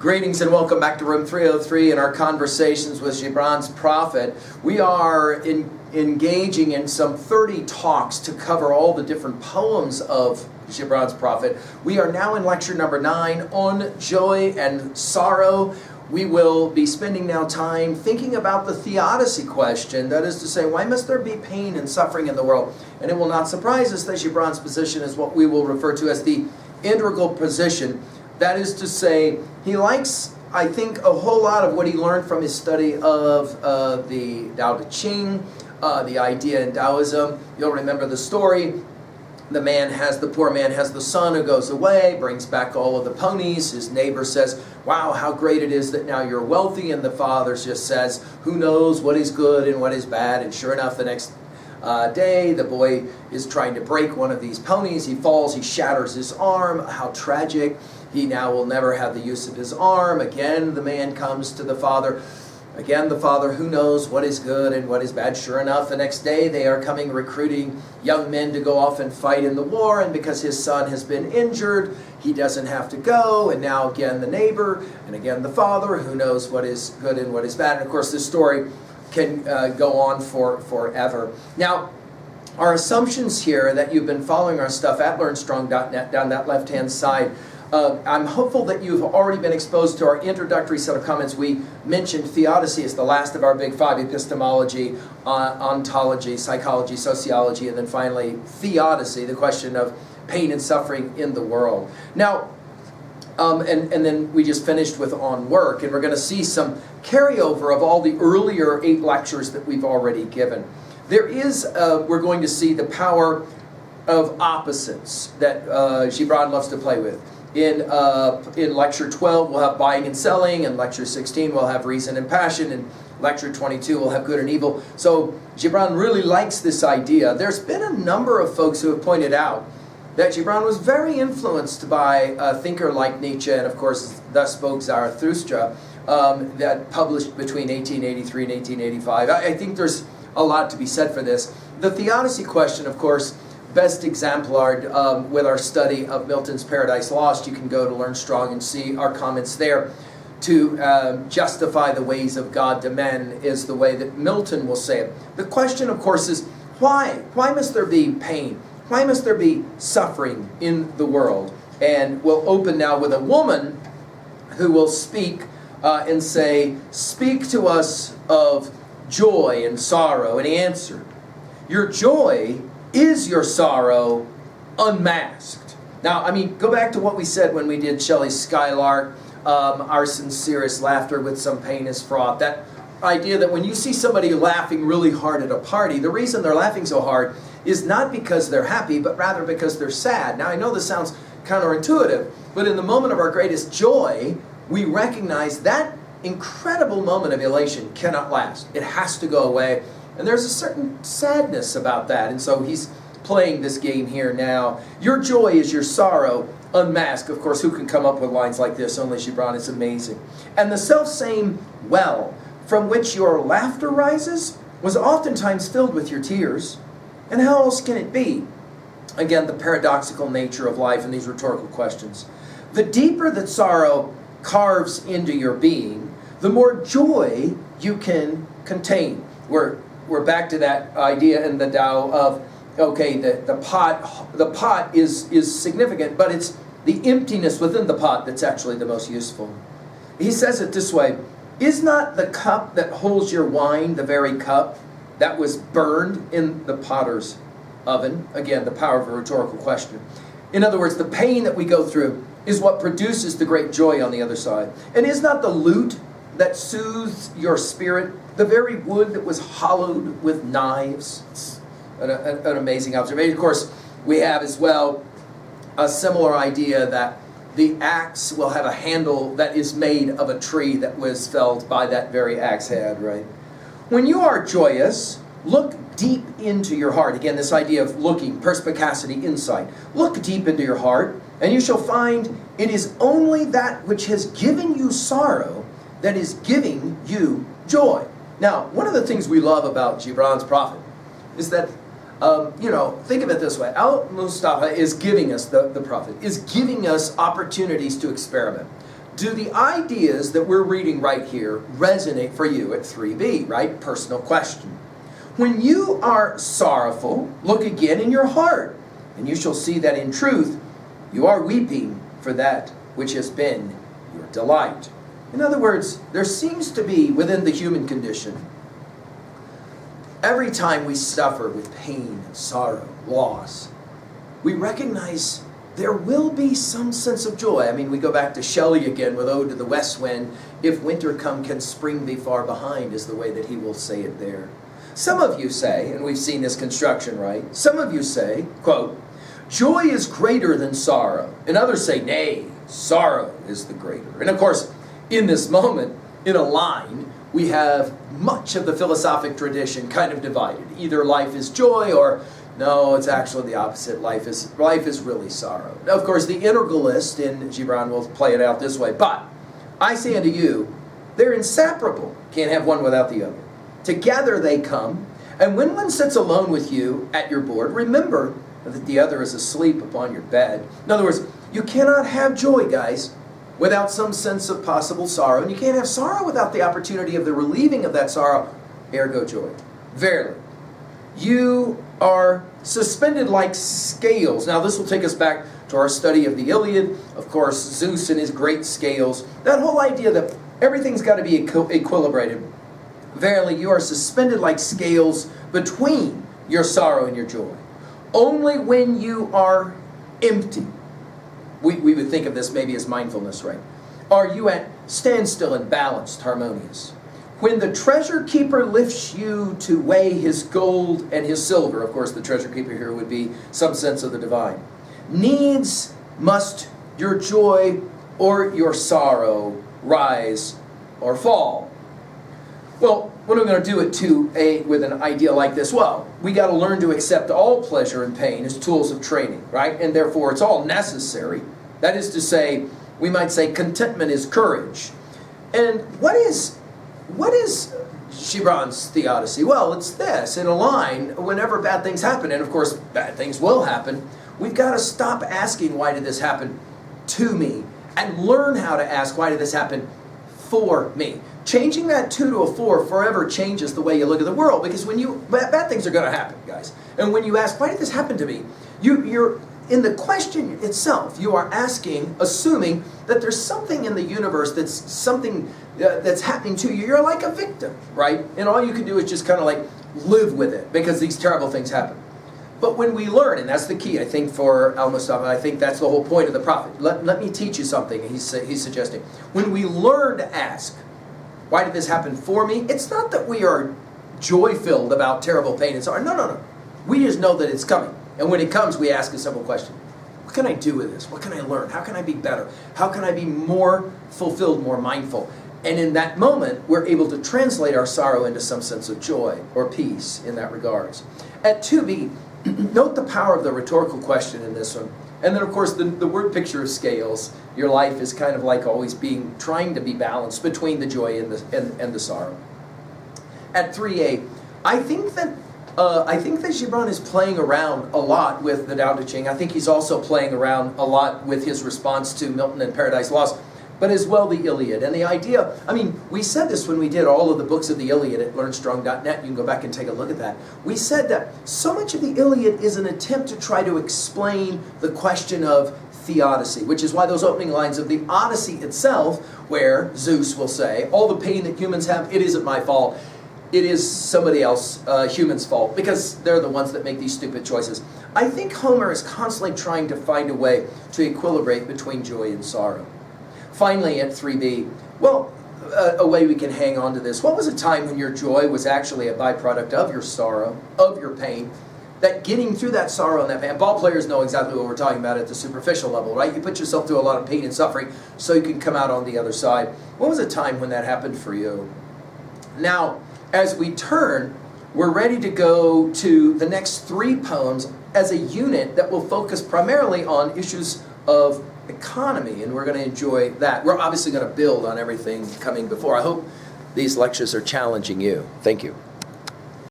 Greetings and welcome back to room 303 in our conversations with Gibran's prophet. We are engaging in some 30 talks to cover all the different poems of Gibran's prophet. We are now in lecture number 9 on joy and sorrow. We will be spending now time thinking about the theodicy question, that is to say, why must there be pain and suffering in the world? And it will not surprise us that Gibran's position is what we will refer to as the integral position. That is to say, he likes, I think, a whole lot of what he learned from his study of the Tao Te Ching, the idea in Taoism. You'll remember the story. The poor man has the son who goes away, brings back all of the ponies. His neighbor says, wow, how great it is that now you're wealthy. And the father just says, who knows what is good and what is bad. And sure enough, the next day, the boy is trying to break one of these ponies. He falls, he shatters his arm. How tragic. He now will never have the use of his arm. Again, the man comes to the father. Again, the father, who knows what is good and what is bad. Sure enough, the next day they are coming recruiting young men to go off and fight in the war. And because his son has been injured, he doesn't have to go. And now again the neighbor, and again the father, who knows what is good and what is bad. And of course this story can go on forever. Now, our assumptions here that you've been following our stuff at LearnStrong.net down that left-hand side. I'm hopeful that you've already been exposed to our introductory set of comments. We mentioned theodicy as the last of our big 5: epistemology, ontology, psychology, sociology, and then finally theodicy, the question of pain and suffering in the world. Now, and then we just finished with on work, and we're going to see some carryover of all the earlier 8 lectures that we've already given. There is, we're going to see the power of opposites that Gibran loves to play with. In lecture 12, we'll have buying and selling. In lecture 16, we'll have reason and passion. In lecture 22, we'll have good and evil. So Gibran really likes this idea. There's been a number of folks who have pointed out that Gibran was very influenced by a thinker like Nietzsche, and of course, Thus Spoke Zarathustra, that published between 1883 and 1885. I think there's a lot to be said for this. The theodicy question, of course, best exemplared with our study of Milton's Paradise Lost. You can go to Learn Strong and see our comments there. To justify the ways of God to men is the way that Milton will say it. The question, of course, is why? Why must there be pain? Why must there be suffering in the world? And we'll open now with a woman who will speak and say, speak to us of joy and sorrow. And he answered, your joy is your sorrow unmasked. Now, I mean, go back to what we said when we did Shelley's Skylark, our sincerest laughter with some pain is fraught. That idea that when you see somebody laughing really hard at a party, the reason they're laughing so hard is not because they're happy, but rather because they're sad. Now, I know this sounds counterintuitive, but in the moment of our greatest joy, we recognize that incredible moment of elation cannot last. It has to go away. And there's a certain sadness about that. And so he's playing this game here now. Your joy is your sorrow unmasked. Of course, who can come up with lines like this? Only Gibran. It's amazing. And the selfsame well from which your laughter rises was oftentimes filled with your tears. And how else can it be? Again, the paradoxical nature of life and these rhetorical questions. The deeper that sorrow carves into your being, the more joy you can contain. We're back to that idea in the Tao of, okay, the pot is significant, but it's the emptiness within the pot that's actually the most useful. He says it this way, is not the cup that holds your wine the very cup that was burned in the potter's oven? Again, the power of a rhetorical question. In other words, the pain that we go through is what produces the great joy on the other side. And is not the lute that soothes your spirit the very wood that was hollowed with knives? It's an amazing observation. Of course, we have as well a similar idea that the axe will have a handle that is made of a tree that was felled by that very axe head, right? When you are joyous, look deep into your heart. Again, this idea of looking, perspicacity, insight. Look deep into your heart, and you shall find it is only that which has given you sorrow that is giving you joy. Now, one of the things we love about Gibran's prophet is that, think of it this way. Al-Mustafa is giving us, the prophet, is giving us opportunities to experiment. do the ideas that we're reading right here resonate for you at 3b, right? Personal question. When you are sorrowful, look again in your heart, and you shall see that in truth you are weeping for that which has been your delight. In other words, there seems to be within the human condition, every time we suffer with pain, sorrow, loss, we recognize there will be some sense of joy. I mean, we go back to Shelley again with Ode to the West Wind. If winter come, can spring be far behind, is the way that he will say it there. Some of you say, and we've seen this construction, right? Some of you say, quote, joy is greater than sorrow. And others say, nay, sorrow is the greater. And of course, in this moment, in a line, we have much of the philosophic tradition kind of divided. Either life is joy or no, it's actually the opposite. Life is really sorrow. Now, of course, the integralist in Gibran will play it out this way. But I say unto you, they're inseparable. Can't have one without the other. Together they come, and when one sits alone with you at your board, remember that the other is asleep upon your bed. In other words, you cannot have joy, guys, without some sense of possible sorrow, and you can't have sorrow without the opportunity of the relieving of that sorrow, ergo joy. Verily, you are suspended like scales. Now this will take us back to our study of the Iliad. Of course, Zeus and his great scales. That whole idea that everything's got to be equilibrated. Verily, you are suspended like scales between your sorrow and your joy. Only when you are empty, we would think of this maybe as mindfulness, right? Are you at standstill and balanced, harmonious? When the treasure keeper lifts you to weigh his gold and his silver, of course the treasure keeper here would be some sense of the divine, needs must your joy or your sorrow rise or fall. Well, what are we going to do it with an idea like this? Well, we got to learn to accept all pleasure and pain as tools of training, right? And therefore it's all necessary. That is to say, we might say contentment is courage. And what is Gibran's theodicy? Well, it's this. In a line, whenever bad things happen, and of course bad things will happen, we've got to stop asking, why did this happen to me? And learn how to ask, why did this happen for me? Changing that 2 to a 4 forever changes the way you look at the world, because when bad things are going to happen, guys. And when you ask, why did this happen to me? You're in the question itself, you are asking, assuming that there's something in the universe that's happening to you. You're like a victim, right? And all you can do is just kind of like live with it because these terrible things happen. But when we learn, and that's the key, I think, for Al-Mustafa, I think that's the whole point of the prophet. Let me teach you something, he's suggesting. When we learn to ask, why did this happen for me? It's not that we are joy-filled about terrible pain and sorrow. No. We just know that it's coming. And when it comes, we ask a simple question. What can I do with this? What can I learn? How can I be better? How can I be more fulfilled, more mindful? And in that moment, we're able to translate our sorrow into some sense of joy or peace in that regards. At 2b, note the power of the rhetorical question in this one. And then, of course, the word picture of scales. Your life is kind of like always trying to be balanced between the joy and the sorrow. At 3a, I think that Gibran is playing around a lot with the Tao Te Ching. I think he's also playing around a lot with his response to Milton and Paradise Lost, but as well the Iliad. And the idea, I mean, we said this when we did all of the books of the Iliad at learnstrong.net. You can go back and take a look at that. We said that so much of the Iliad is an attempt to try to explain the question of theodicy, which is why those opening lines of the Odyssey itself, where Zeus will say, all the pain that humans have, it isn't my fault. It is somebody else, humans' fault, because they're the ones that make these stupid choices. I think Homer is constantly trying to find a way to equilibrate between joy and sorrow. Finally, at 3b, well, a way we can hang on to this. What was a time when your joy was actually a byproduct of your sorrow, of your pain, that getting through that sorrow and that pain, ball players know exactly what we're talking about at the superficial level, right? You put yourself through a lot of pain and suffering so you can come out on the other side. What was a time when that happened for you? Now, as we turn, we're ready to go to the next 3 poems as a unit that will focus primarily on issues of economy, and we're going to enjoy that. We're obviously going to build on everything coming before. I hope these lectures are challenging you. Thank you.